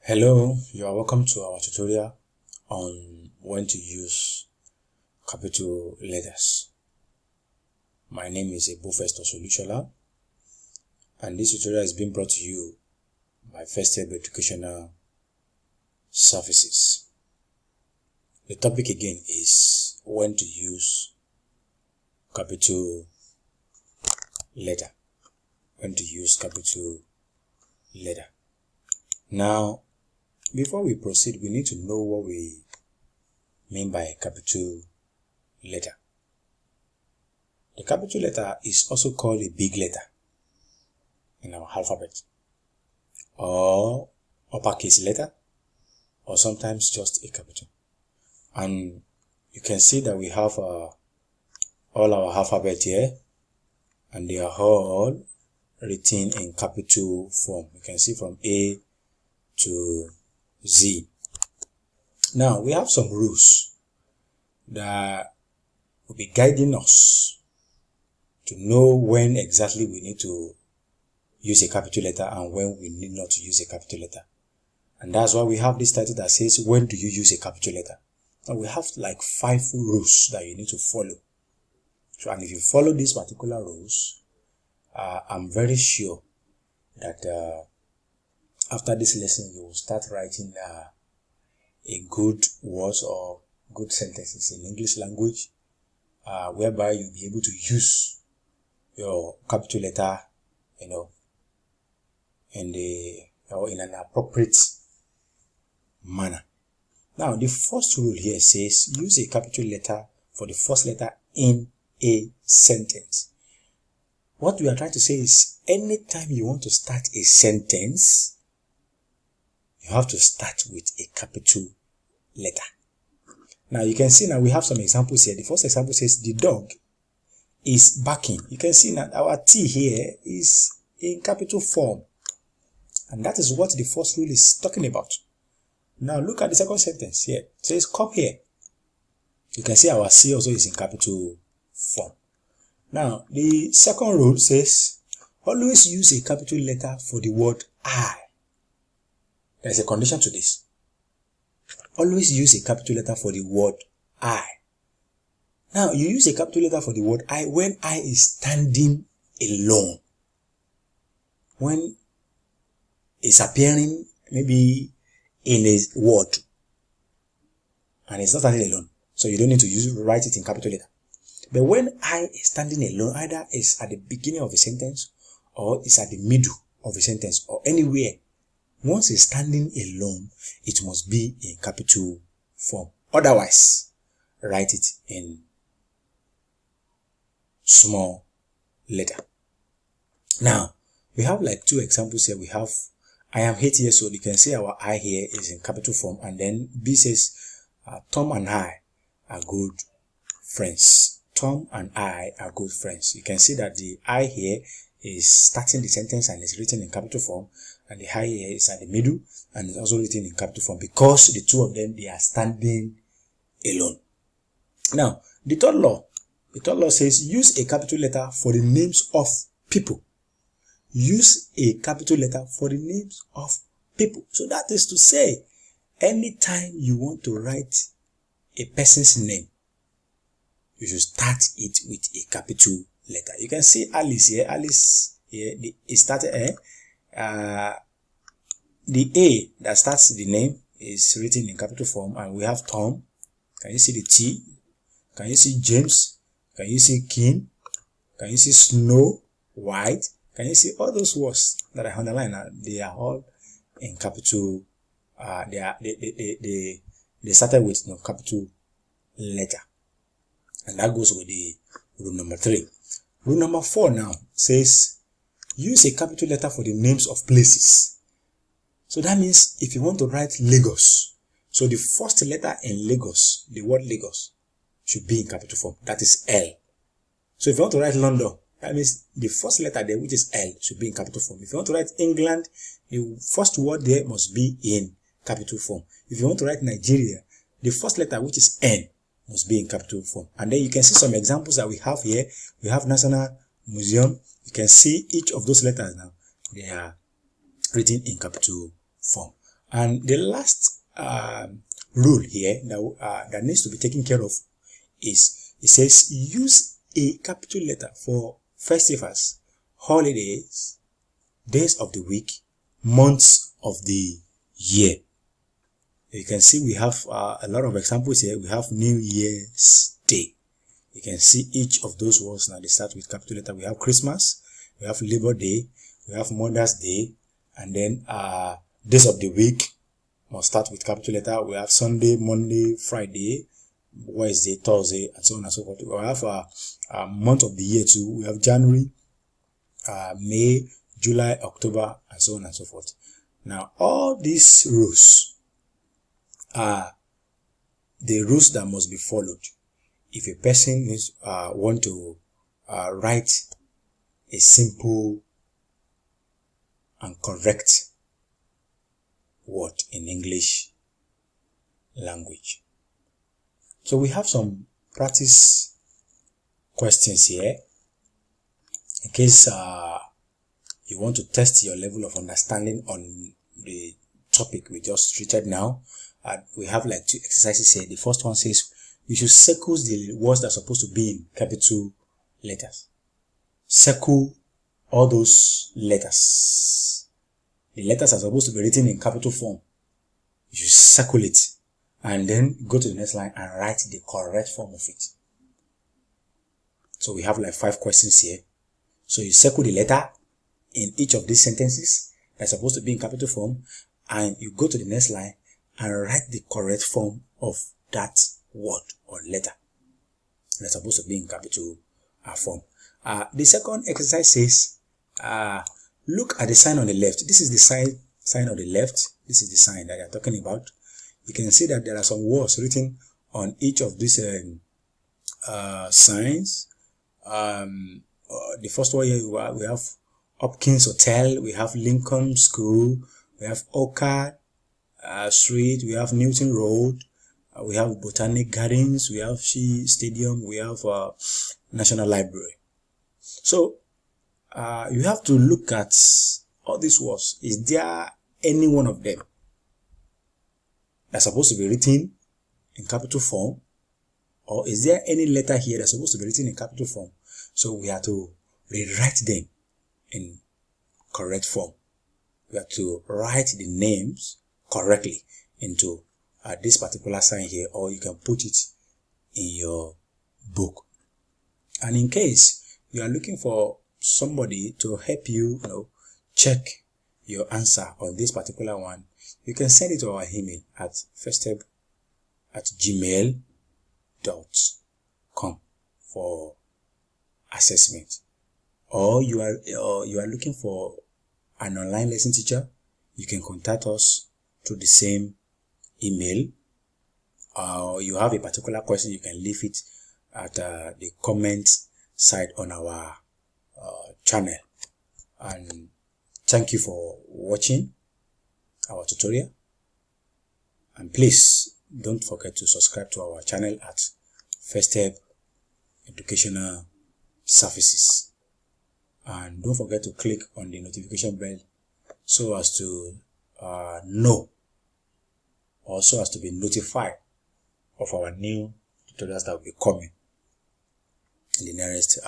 Hello, you are welcome to our tutorial on when to use capital letters. My name is Ebufesto Soluchola, and this tutorial is being brought to you by First Step Educational Services. The topic again is when to use capital letter. When to use capital letter. Now, before we proceed, we need to know what we mean by a capital letter. The capital letter is also called a big letter in our alphabet, or uppercase letter, or sometimes just a capital. And you can see that we have all our alphabet here, and they are all written in capital form. You can see from A to Z. Now, we have some rules that will be guiding us to know when exactly we need to use a capital letter and when we need not to use a capital letter. And that's why we have this title that says, when do you use a capital letter? And we have like 5 rules that you need to follow. So, and if you follow these particular rules, I'm very sure that after this lesson, you will start writing a good words or good sentences in English language, whereby you'll be able to use your capital letter, in an appropriate manner. Now, the first rule here says use a capital letter for the first letter in a sentence. What we are trying to say is anytime you want to start a sentence, you have to start with a capital letter. Now, you can see now we have some examples here. The first example says the dog is barking. You can see that our T here is in capital form. And that is what the first rule is talking about. Now, look at the second sentence here. It says, come here. You can see our C also is in capital form. Now, the second rule says, always use a capital letter for the word I. There's a condition to this. Always use a capital letter for the word I. Now, you use a capital letter for the word I when I is standing alone. When it's appearing maybe in a word and it's not standing alone. So you don't need to write it in capital letter. But when I is standing alone, either it's at the beginning of a sentence or it's at the middle of a sentence or anywhere, once it's standing alone, it must be in capital form. Otherwise, write it in small letter. Now, we have like 2 examples here. We have, I am 8 years old. You can see our I here is in capital form. And then B says, Tom and I are good friends. Tom and I are good friends. You can see that the I here is starting the sentence and is written in capital form. And the I here is at the middle and is also written in capital form because the 2 of them, they are standing alone. Now, the third law says use a capital letter for the names of people. Use a capital letter for the names of people. So that is to say, anytime you want to write a person's name, you should start it with a capital letter. You can see Alice here. Alice here, it started the A that starts the name is written in capital form, and we have Tom. Can you see the T? Can you see James? Can you see King? Can you see Snow? White? Can you see all those words that I underline? They are all in capital. They started with no capital letter, and that goes with the rule number 3. Rule number 4 now says use a capital letter for the names of places. So that means if you want to write Lagos, so the first letter in Lagos, the word Lagos, should be in capital form. That is L. So if you want to write London, that means the first letter there, which is L, should be in capital form. If you want to write England, the first word there must be in capital form. If you want to write Nigeria, the first letter, which is N, must be in capital form. And then you can see some examples that we have here. We have National Museum. You can see each of those letters now. They are written in capital form. And the last rule here that needs to be taken care of is, it says use a capital letter for festivals, holidays, days of the week, months of the year. You can see we have a lot of examples here. We have New Year's Day. You can see each of those words now, they start with capital letter. We have Christmas, we have Labor Day, we have Mother's Day, and then days of the week must start with capital letter. We have Sunday, Monday, Friday, Wednesday, Thursday, and so on and so forth. We have a month of the year too. We have January, May, July, October, and so on and so forth. Now, all these rules are the rules that must be followed if a person is want to write a simple and correct word in English language. So we have some practice questions here in case you want to test your level of understanding on the topic we just treated now. We have like 2 exercises here. The first one says you should circle the words that are supposed to be in capital letters. Circle all those letters. The letters are supposed to be written in capital form. You should circle it and then go to the next line and write the correct form of it. So we have like 5 questions here. So you circle the letter in each of these sentences that's supposed to be in capital form, and you go to the next line and write the correct form of that word or letter that's supposed to be in capital form. The second exercise says, look at the sign on the left. This is the sign on the left. This is the sign that they are talking about. You can see that there are some words written on each of these signs. The first one here, we have Hopkins Hotel, we have Lincoln School, we have Orchard Street, we have Newton Road, we have Botanic Gardens, we have Shea Stadium, we have National Library. So you have to look at all these words. Is there any one of them that's supposed to be written in capital form, or is there any letter here that's supposed to be written in capital form? So we have to rewrite them in correct form. We have to write the names correctly into this particular sign here, or you can put it in your book. And in case you are looking for somebody to help you, check your answer on this particular one, you can send it to our email at firststep@gmail.com for assessment. Or you are looking for an online lesson teacher, you can contact us through the same email. You have a particular question, you can leave it at the comment side on our channel. And thank you for watching our tutorial, and please don't forget to subscribe to our channel at First Step Educational Services, and don't forget to click on the notification bell so as to know, or so as to be notified of our new tutorials that will be coming in the nearest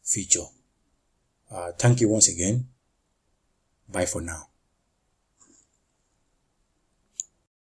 future. Thank you once again. Bye for now.